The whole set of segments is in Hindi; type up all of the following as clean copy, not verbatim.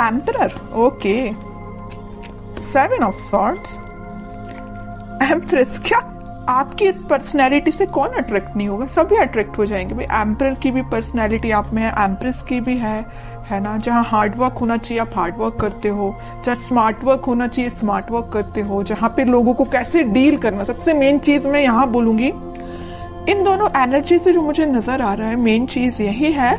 Emperor, okay. 7 of swords, empress. क्या आपकी इस पर्सनैलिटी से कौन अट्रैक्ट नहीं होगा? सभी अट्रैक्ट हो जाएंगे भाई। एम्परर की भी पर्सनैलिटी आप में है, एम्प्रेस की भी है ना। जहाँ हार्ड वर्क होना चाहिए आप हार्ड वर्क करते हो, जहाँ स्मार्ट वर्क होना चाहिए स्मार्ट वर्क करते हो, जहाँ पे लोगों को कैसे डील करना, सबसे मेन चीज मैं यहाँ बोलूंगी इन दोनों एनर्जी से जो मुझे नजर आ रहा है, मेन चीज यही है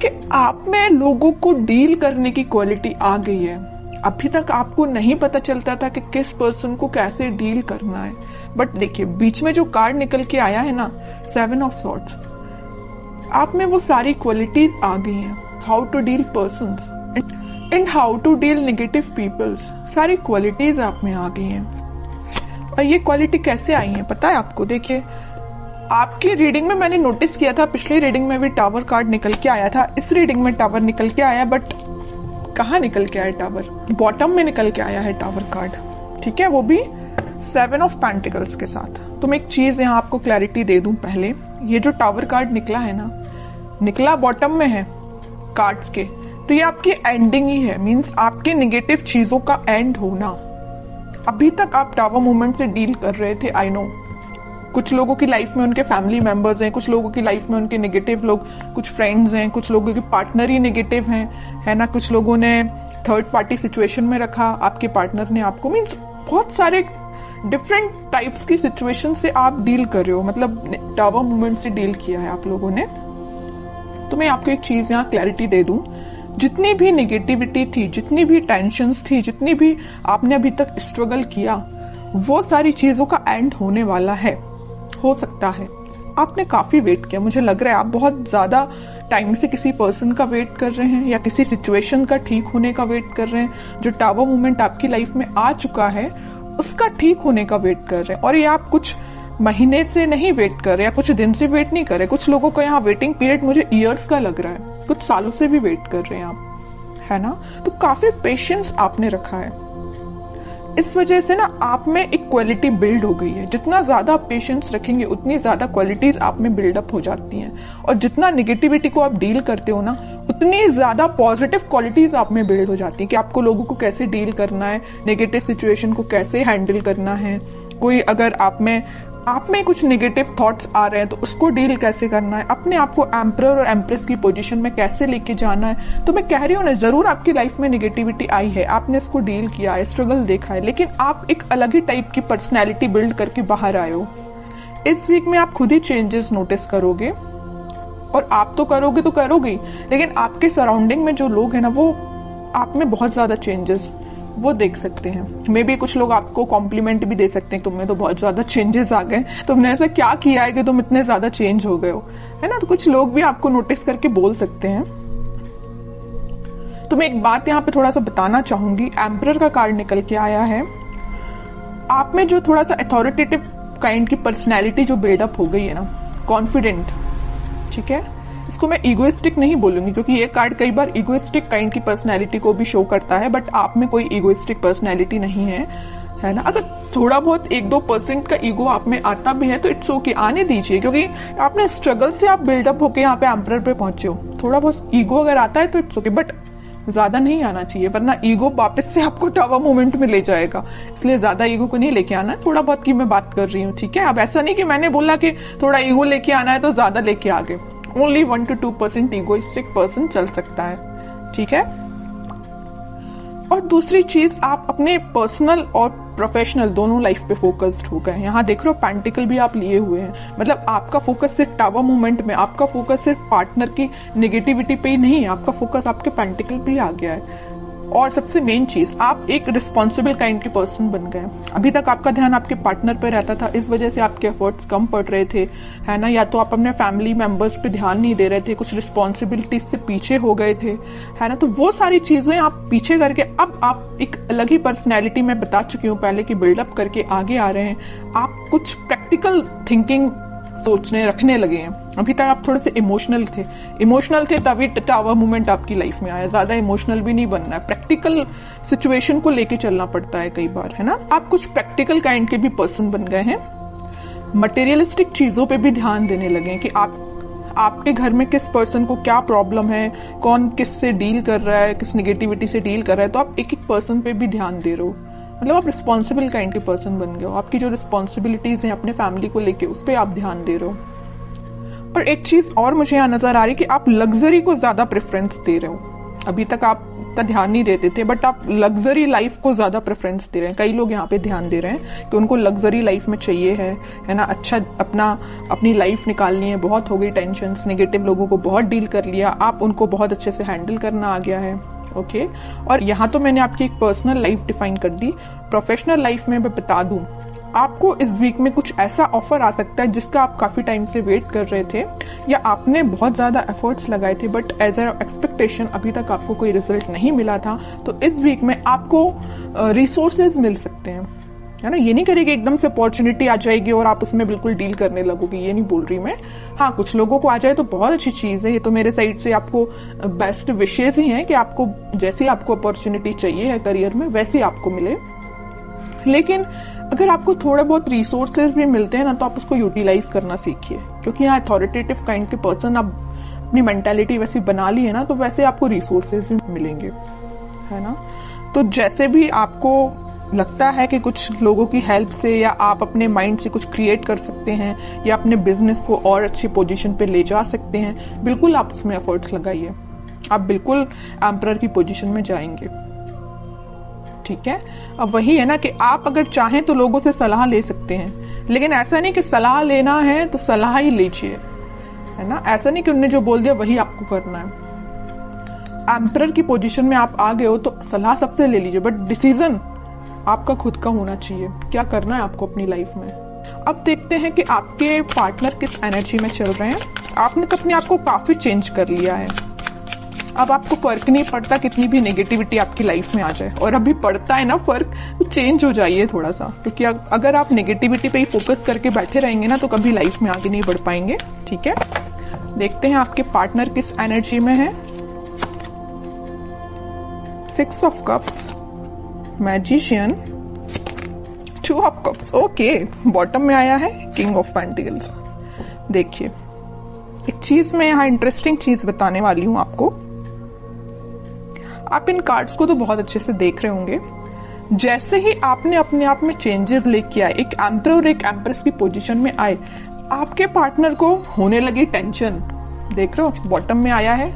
कि आप में लोगों को डील करने की क्वालिटी आ गई है। अभी तक आपको नहीं पता चलता था कि किस पर्सन को कैसे डील करना है, बट देखिए बीच में जो कार्ड निकल के आया है ना, 7 ऑफ सॉर्ड्स, आप में वो सारी क्वालिटीज आ गई हैं। How to deal persons and how to deal negative peoples, सारी क्वालिटीज आप में आ गई हैं। और ये क्वालिटी कैसे आई है पता है आपको? देखिए आपकी रीडिंग में मैंने नोटिस किया था, पिछली रीडिंग में भी टावर कार्ड निकल के आया था, इस रीडिंग में टावर निकल के आया, बट कहाँ निकल के आया टावर? बॉटम में निकल के आया है टावर कार्ड, ठीक है, वो भी 7 ऑफ पेंटिकल्स के साथ। तो मैं एक चीज यहाँ आपको क्लैरिटी दे दूं पहले, ये जो टावर कार्ड निकला है ना, निकला बॉटम में है कार्ड्स के, तो ये आपकी एंडिंग ही है, मींस आपके नेगेटिव चीजों का एंड होना। अभी तक आप टावर मूवमेंट से डील कर रहे थे, आई नो। कुछ लोगों की लाइफ में उनके फैमिली मेंबर्स हैं, कुछ लोगों की लाइफ में उनके नेगेटिव लोग, कुछ फ्रेंड्स हैं, कुछ लोगों के पार्टनर ही नेगेटिव हैं, है ना। कुछ लोगों ने थर्ड पार्टी सिचुएशन में रखा, आपके पार्टनर ने आपको, मीन्स बहुत सारे डिफरेंट टाइप्स की सिचुएशन से आप डील कर रहे हो, मतलब टावर मूवमेंट से डील किया है आप लोगों ने। तो मैं आपको एक चीज यहाँ क्लैरिटी दे दूं, जितनी भी नेगेटिविटी थी, जितनी भी टेंशन्स थी, जितनी भी आपने अभी तक स्ट्रगल किया, वो सारी चीजों का एंड होने वाला है। हो सकता है आपने काफी वेट किया, मुझे लग रहा है आप बहुत ज्यादा टाइम से किसी पर्सन का वेट कर रहे हैं या किसी सिचुएशन का ठीक होने का वेट कर रहे हैं। जो टावर मूवमेंट आपकी लाइफ में आ चुका है उसका ठीक होने का वेट कर रहे हैं, और ये आप कुछ महीने से नहीं वेट कर रहे या कुछ दिन से वेट नहीं कर रहे। कुछ लोगों को यहाँ वेटिंग पीरियड मुझे ईयर्स का लग रहा है, कुछ सालों से भी वेट कर रहे हैं आप, है ना। तो काफी पेशेंस आपने रखा है, इस वजह से ना आप में एक क्वालिटी बिल्ड हो गई है। जितना ज्यादा आप पेशेंस रखेंगे उतनी ज्यादा क्वालिटीज आप में बिल्डअप हो जाती हैं, और जितना नेगेटिविटी को आप डील करते हो ना, उतनी ज्यादा पॉजिटिव क्वालिटीज आप में बिल्ड हो जाती हैं कि आपको लोगों को कैसे डील करना है, नेगेटिव सिचुएशन को कैसे हैंडल करना है। कोई अगर आप में कुछ नेगेटिव थॉट्स आ रहे हैं तो उसको डील कैसे करना है, अपने आप को एम्परर और एम्प्रेस की पोजीशन में कैसे लेके जाना है। तो मैं कह रही हूँ ना, जरूर आपकी लाइफ में नेगेटिविटी आई है, आपने इसको डील किया है, स्ट्रगल देखा है, लेकिन आप एक अलग ही टाइप की पर्सनैलिटी बिल्ड करके बाहर आए हो। इस वीक में आप खुद ही चेंजेस नोटिस करोगे, और आप तो करोगे तो करोगे, लेकिन आपके सराउंडिंग में जो लोग हैं ना, वो आप में बहुत ज्यादा चेंजेस वो देख सकते हैं। मे बी कुछ लोग आपको कॉम्प्लीमेंट भी दे सकते हैं, तुम्हें तो बहुत ज्यादा चेंजेस आ गए, तुमने ऐसा क्या किया है कि तुम इतने ज्यादा चेंज हो गए हो, है ना। तो कुछ लोग भी आपको नोटिस करके बोल सकते हैं। तो मैं एक बात यहाँ पे थोड़ा सा बताना चाहूंगी, एम्परर का कार्ड निकल के आया है। आप में जो थोड़ा सा अथॉरिटेटिव काइंड की पर्सनैलिटी जो बिल्डअप हो गई है ना, कॉन्फिडेंट, ठीक है, इसको मैं इगोइस्टिक नहीं बोलूंगी क्योंकि ये कार्ड कई बार इगोइस्टिक काइंड की पर्सनैलिटी को भी शो करता है, बट आप में कोई इगोइस्टिक पर्सनैलिटी नहीं है ना। अगर थोड़ा बहुत 1-2% का ईगो आप में आता भी है तो इट्स ओके, आने दीजिए, क्योंकि आपने स्ट्रगल से आप बिल्डअप होके यहाँ पे एम्परर पे पहुंचे हो। थोड़ा बहुत ईगो अगर आता है तो इट्स ओके, बट ज्यादा नहीं आना चाहिए, वरना ईगो वापस से आपको टावर मूवमेंट में ले जाएगा। इसलिए ज्यादा ईगो को नहीं लेके आना है, थोड़ा बहुत की मैं बात कर रही हूँ, ठीक है। अब ऐसा नहीं कि मैंने बोला कि थोड़ा ईगो लेके आना है तो ज्यादा लेके आ गए। ओनली 1 to 2% इगोइस्टिक पर्सन चल सकता है, ठीक है। और दूसरी चीज, आप अपने पर्सनल और प्रोफेशनल दोनों लाइफ पे फोकस्ड हो गए। यहाँ देख रहे हो पेंटिकल भी आप लिए हुए हैं, मतलब आपका फोकस सिर्फ टावर मूवमेंट में, आपका फोकस सिर्फ पार्टनर की नेगेटिविटी पे ही नहीं है, आपका फोकस आपके पेंटिकल पे ही आ गया है। और सबसे मेन चीज, आप एक रिस्पॉन्सिबल काइंड के पर्सन बन गए। अभी तक आपका ध्यान आपके पार्टनर पे रहता था, इस वजह से आपके एफर्ट्स कम पड़ रहे थे, है ना। या तो आप अपने फैमिली मेंबर्स पे ध्यान नहीं दे रहे थे, कुछ रिस्पॉन्सिबिलिटीज से पीछे हो गए थे, है ना। तो वो सारी चीजें आप पीछे करके अब आप एक अलग ही पर्सनैलिटी में बता चुकी हूँ पहले की बिल्डअप करके आगे आ रहे हैं। आप कुछ प्रैक्टिकल थिंकिंग सोचने रखने लगे हैं। अभी तक आप थोड़े से इमोशनल थे तभी टावर मूवमेंट आपकी लाइफ में आया। ज्यादा इमोशनल भी नहीं बनना है, प्रैक्टिकल सिचुएशन को लेके चलना पड़ता है कई बार, है ना। आप कुछ प्रैक्टिकल काइंड के भी पर्सन बन गए हैं, मटेरियलिस्टिक चीजों पे भी ध्यान देने लगे कि आप आपके घर में किस पर्सन को क्या प्रॉब्लम है, कौन किससे डील कर रहा है, किस नेगेटिविटी से डील कर रहा है, तो आप एक एक पर्सन पे भी ध्यान दे रहे हो। मतलब आप रिस्पॉन्सिबल काइंड के पर्सन बन गए हो। आपकी जो रिस्पॉन्सिबिलिटीज हैं अपने फैमिली को लेके, उस पर आप ध्यान दे रहे हो। और एक चीज और मुझे यहाँ नजर आ रही है कि आप लग्जरी को ज्यादा प्रेफरेंस दे रहे हो। अभी तक आप का ध्यान नहीं देते थे, बट आप लग्जरी लाइफ को ज्यादा प्रेफरेंस दे रहे हैं। कई लोग यहाँ पे ध्यान दे रहे हैं कि उनको लग्जरी लाइफ में चाहिए है ना, अच्छा अपनी लाइफ निकालनी है। बहुत हो गई टेंशन, नेगेटिव लोगों को बहुत डील कर लिया, आप उनको बहुत अच्छे से हैंडल करना आ गया है। ओके, और यहाँ तो मैंने आपकी एक पर्सनल लाइफ डिफाइन कर दी। प्रोफेशनल लाइफ में मैं बता दूं, आपको इस वीक में कुछ ऐसा ऑफर आ सकता है जिसका आप काफी टाइम से वेट कर रहे थे, या आपने बहुत ज्यादा एफर्ट्स लगाए थे, बट एज अ एक्सपेक्टेशन अभी तक आपको कोई रिजल्ट नहीं मिला था। तो इस वीक में आपको रिसोर्सेज मिल सकते हैं, है ना। ये नहीं करेगी एकदम से अपॉर्चुनिटी आ जाएगी और आप उसमें बिल्कुल डील करने लगोगे, ये नहीं बोल रही मैं। हाँ, कुछ लोगों को आ जाए तो बहुत अच्छी चीज है। ये तो मेरे साइड से आपको बेस्ट विशेष ही है कि आपको जैसी आपको अपॉर्चुनिटी चाहिए है करियर में, वैसी आपको मिले। लेकिन अगर आपको थोड़ा बहुत रिसोर्सेज भी मिलते हैं ना, तो आप उसको यूटिलाइज करना सीखिए, क्योंकि यहाँ अथॉरिटेटिव काइंड के पर्सन आप अपनी मेंटालिटी वैसी बना ली है ना, तो वैसे आपको रिसोर्सेज भी मिलेंगे, है ना। तो जैसे भी आपको लगता है कि कुछ लोगों की हेल्प से या आप अपने माइंड से कुछ क्रिएट कर सकते हैं या अपने बिजनेस को और अच्छी पोजीशन पे ले जा सकते हैं, बिल्कुल आप उसमें एफर्ट्स लगाइए। आप बिल्कुल एम्परर की पोजीशन में जाएंगे, ठीक है। अब वही है ना कि आप अगर चाहें तो लोगों से सलाह ले सकते हैं, लेकिन ऐसा नहीं कि सलाह लेना है तो सलाह ही लीजिए, है ना। ऐसा नहीं कि उन्होंने जो बोल दिया वही आपको करना है। एम्परर की पोजीशन में आप आ गए हो तो सलाह सबसे ले लीजिए, बट डिसीजन आपका खुद का होना चाहिए, क्या करना है आपको अपनी लाइफ में। अब देखते हैं कि आपके पार्टनर किस एनर्जी में चल रहे हैं। आपने तो अपने आप को काफी चेंज कर लिया है। अब आपको फर्क नहीं पड़ता कितनी भी नेगेटिविटी आपकी लाइफ में आ जाए, और अभी पड़ता है ना फर्क, तो चेंज हो जाइए थोड़ा सा, क्योंकि अगर आप नेगेटिविटी पे ही फोकस करके बैठे रहेंगे ना, तो कभी लाइफ में आगे नहीं बढ़ पाएंगे, ठीक है। देखते हैं आपके पार्टनर किस एनर्जी में है। 6 of cups, magician, 2 of cups, okay. Bottom में आया है किंग ऑफ पेंटिकल्स। देखिए, एक चीज मैं यहाँ इंटरेस्टिंग चीज बताने वाली हूं आपको। आप इन कार्ड्स को तो बहुत अच्छे से देख रहे होंगे। जैसे ही आपने अपने आप में चेंजेस लेके आए, एक एम्परर और एक एम्प्रेस की पोजीशन में आए, आपके पार्टनर को होने लगी टेंशन। देख रहे हो, बॉटम में आया है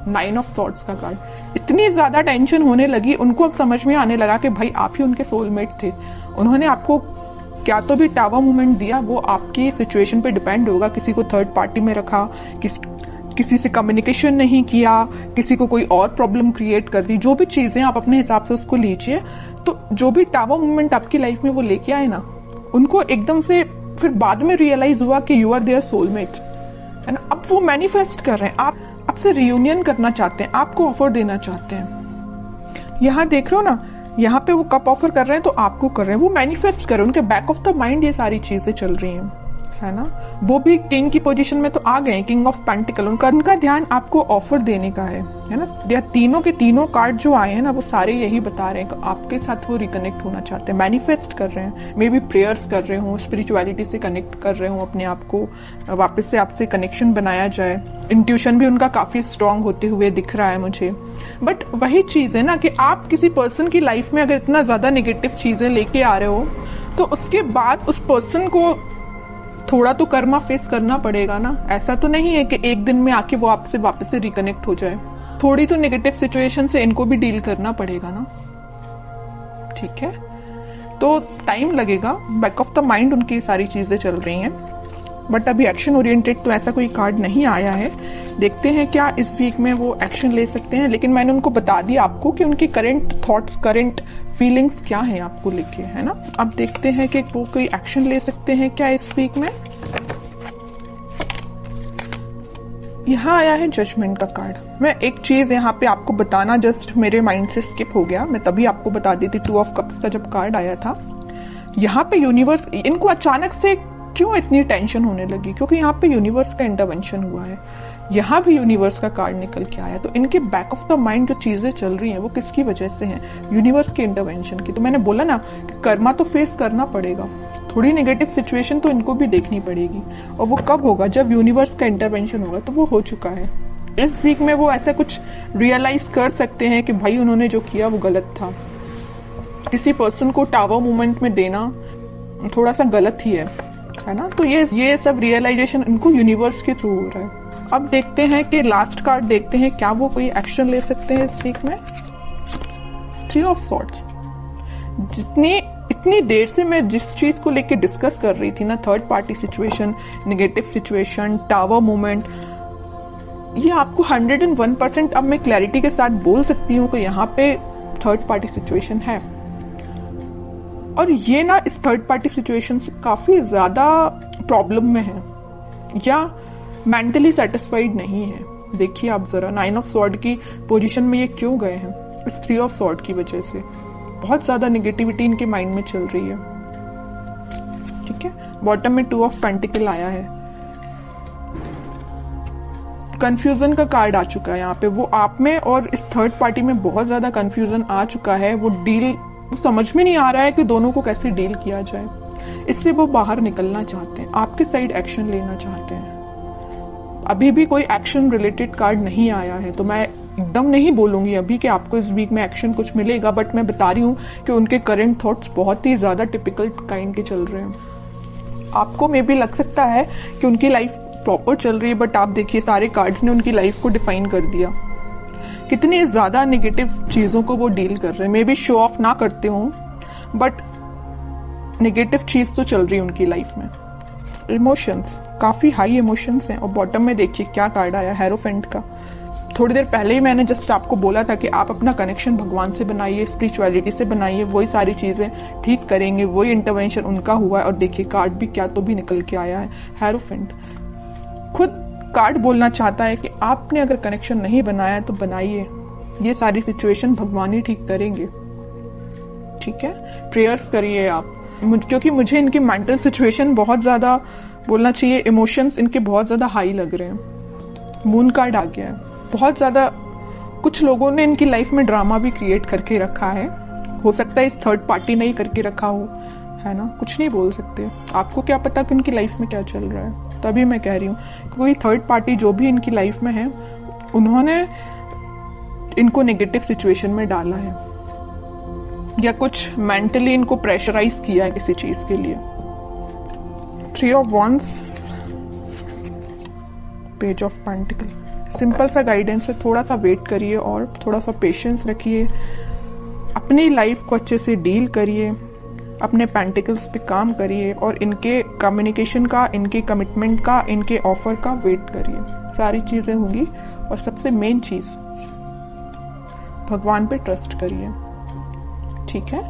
9 ऑफ सॉर्ड्स का कार्ड। इतनी ज्यादा टेंशन होने लगी, उनको अब समझ में आने लगा कि भाई आप ही उनके सोलमेट थे। उन्होंने आपको क्या तो भी टावर मूवमेंट दिया, वो आपकी सिचुएशन पे डिपेंड होगा। किसी को थर्ड पार्टी में रखा, किसी से कम्युनिकेशन नहीं किया, किसी को कोई और प्रॉब्लम क्रिएट कर दी, जो भी चीजें आप अपने हिसाब से उसको लीजिए। तो जो भी टावर मूवमेंट आपकी लाइफ में वो लेके आए ना, उनको एकदम से फिर बाद में रियलाइज हुआ कि यू आर देयर सोलमेट, है ना। अब वो मैनिफेस्ट कर रहे हैं, आप आपसे रियूनियन करना चाहते हैं, आपको ऑफर देना चाहते हैं। यहाँ देख रहे हो ना, यहाँ पे वो कप ऑफर कर रहे हैं तो आपको कर रहे हैं, वो मैनिफेस्ट कर रहे हैं। उनके बैक ऑफ द माइंड ये सारी चीजें चल रही हैं, है ना। वो भी किंग की पोजीशन में तो आ गए, किंग ऑफ पेंटिकल। उनका ध्यान आपको ऑफर देने का है ना। तीनों के तीनों कार्ड जो आए हैं ना, वो सारे यही बता रहे हैं कि आपके साथ वो रिकनेक्ट होना चाहते हैं, मैनिफेस्ट कर रहे हैं। मे बी प्रेयर्स कर रहे हो, स्पिरिचुअलिटी से कनेक्ट कर रहे हो, अपने आप को वापस से आपसे कनेक्शन बनाया जाए। इंट्यूशन भी उनका काफी स्ट्रांग होते हुए दिख रहा है मुझे। बट वही चीज है ना कि आप किसी पर्सन की लाइफ में अगर इतना ज्यादा नेगेटिव चीजें लेके आ रहे हो, तो उसके बाद उस पर्सन को थोड़ा तो कर्मा फेस करना पड़ेगा ना। ऐसा तो नहीं है कि एक दिन में आके वो आपसे वापस से रिकनेक्ट हो जाए। थोड़ी तो नेगेटिव सिचुएशन से इनको भी डील करना पड़ेगा ना, ठीक है। तो टाइम लगेगा, बैक ऑफ द माइंड उनकी सारी चीजें चल रही हैं, बट अभी एक्शन ओरिएंटेड तो ऐसा कोई कार्ड नहीं आया है। देखते हैं क्या इस वीक में वो एक्शन ले सकते हैं। लेकिन मैंने उनको बता दिया आपको कि उनके करंट थॉट्स, करंट फीलिंग्स क्या हैं आपको लेके, है ना। अब देखते हैं कि वो कोई एक्शन ले सकते हैं क्या इस वीक में। यहाँ आया है जजमेंट का कार्ड। मैं एक चीज यहाँ पे आपको बताना जस्ट मेरे माइंड से स्किप हो गया, मैं तभी आपको बता दी थी। 2 ऑफ कप्स का जब कार्ड आया था, यहाँ पे यूनिवर्स इनको अचानक से क्यों इतनी टेंशन होने लगी? क्योंकि यहाँ पे यूनिवर्स का इंटरवेंशन हुआ है, यहाँ भी यूनिवर्स का कार्ड निकल के आया। तो इनके बैक ऑफ द माइंड जो चीजें चल रही हैं वो किसकी वजह से हैं? यूनिवर्स के इंटरवेंशन की। तो मैंने बोला ना कि कर्मा तो फेस करना पड़ेगा, थोड़ी नेगेटिव सिचुएशन तो इनको भी देखनी पड़ेगी। और वो कब होगा? जब यूनिवर्स का इंटरवेंशन होगा। तो वो हो चुका है। इस वीक में वो ऐसा कुछ रियलाइज कर सकते हैं कि भाई उन्होंने जो किया वो गलत था। किसी पर्सन को टावर मूवमेंट में देना थोड़ा सा गलत ही है ना? तो ये सब रियलाइजेशन इनको यूनिवर्स के थ्रू हो रहा है। अब देखते हैं कि लास्ट कार्ड देखते हैं, क्या वो कोई एक्शन ले सकते हैं इस वीक में? 3 ऑफ सॉर्ड्स। इतनी देर से मैं जिस चीज को लेके डिस्कस कर रही थी ना, third party situation, negative situation, tower movement, ये आपको 101% अब मैं क्लैरिटी के साथ बोल सकती हूँ कि यहाँ पे थर्ड पार्टी सिचुएशन है। और ये ना इस थर्ड पार्टी सिचुएशन से काफी ज्यादा प्रॉब्लम में है या मेंटली सेटिस्फाइड नहीं है। देखिए आप जरा 9 ऑफ सॉर्ड की पोजीशन में ये क्यों गए हैं? इस 3 ऑफ सॉर्ड की वजह से बहुत ज्यादा नेगेटिविटी इनके माइंड में चल रही है। ठीक है, बॉटम में 2 ऑफ पेंटिकल आया है। कंफ्यूजन का कार्ड आ चुका है यहाँ पे। वो आप में और इस थर्ड पार्टी में बहुत ज्यादा कंफ्यूजन आ चुका है। वो समझ में नहीं आ रहा है कि दोनों को कैसे डील किया जाए। इससे वो बाहर निकलना चाहते हैं, आपके साइड एक्शन लेना चाहते हैं। अभी भी कोई एक्शन रिलेटेड कार्ड नहीं आया है, तो मैं एकदम नहीं बोलूंगी अभी कि आपको इस वीक में एक्शन कुछ मिलेगा, बट मैं बता रही हूँ कि उनके करंट थॉट्स बहुत ही ज्यादा टिपिकल काइंड के चल रहे हैं। आपको मे भी लग सकता है कि उनकी लाइफ प्रॉपर चल रही है, बट आप देखिए सारे कार्ड्स ने उनकी लाइफ को डिफाइन कर दिया। कितनी ज्यादा नेगेटिव चीजों को वो डील कर रहे हैं। मे बी शो ऑफ ना करते हो, बट नेगेटिव चीज तो चल रही है उनकी लाइफ में। इमोशंस, काफी हाई इमोशंस हैं। और बॉटम में देखिए क्या कार्ड आया, हेरोफेंट का। थोड़ी देर पहले ही मैंने जस्ट आपको बोला था कि आप अपना कनेक्शन भगवान से बनाइए, स्पिरिचुअलिटी से बनाइए, वही सारी चीजें ठीक करेंगे, वही इंटरवेंशन उनका हुआ है। और देखिए कार्ड भी क्या तो भी निकल के आया है, हेरोफेंट। खुद कार्ड बोलना चाहता है कि आपने अगर कनेक्शन नहीं बनाया तो बनाइए, ये सारी सिचुएशन भगवान ही ठीक करेंगे। ठीक है, प्रेयर्स करिए आप, क्योंकि मुझे इनकी मेंटल सिचुएशन बहुत ज्यादा बोलना चाहिए, इमोशंस इनके बहुत ज्यादा हाई लग रहे हैं। मून कार्ड आ गया है। बहुत ज्यादा कुछ लोगों ने इनकी लाइफ में ड्रामा भी क्रिएट करके रखा है। हो सकता है इस थर्ड पार्टी ने ही करके रखा हो, है ना? कुछ नहीं बोल सकते। आपको क्या पता कि उनकी लाइफ में क्या चल रहा है? तभी मैं कह रही हूँ कोई थर्ड पार्टी जो भी इनकी लाइफ में है, उन्होंने इनको नेगेटिव सिचुएशन में डाला है या कुछ मेंटली इनको प्रेशराइज किया है किसी चीज के लिए। 3 of wands, page of pentacle. Simple सा गाइडेंस है, थोड़ा सा वेट करिए और थोड़ा सा पेशेंस रखिए। अपनी लाइफ को अच्छे से डील करिए, अपने पेंटिकल्स पे काम करिए और इनके कम्युनिकेशन का, इनके कमिटमेंट का, इनके ऑफर का वेट करिए। सारी चीजें होंगी। और सबसे मेन चीज, भगवान पे ट्रस्ट करिए। ठीक है।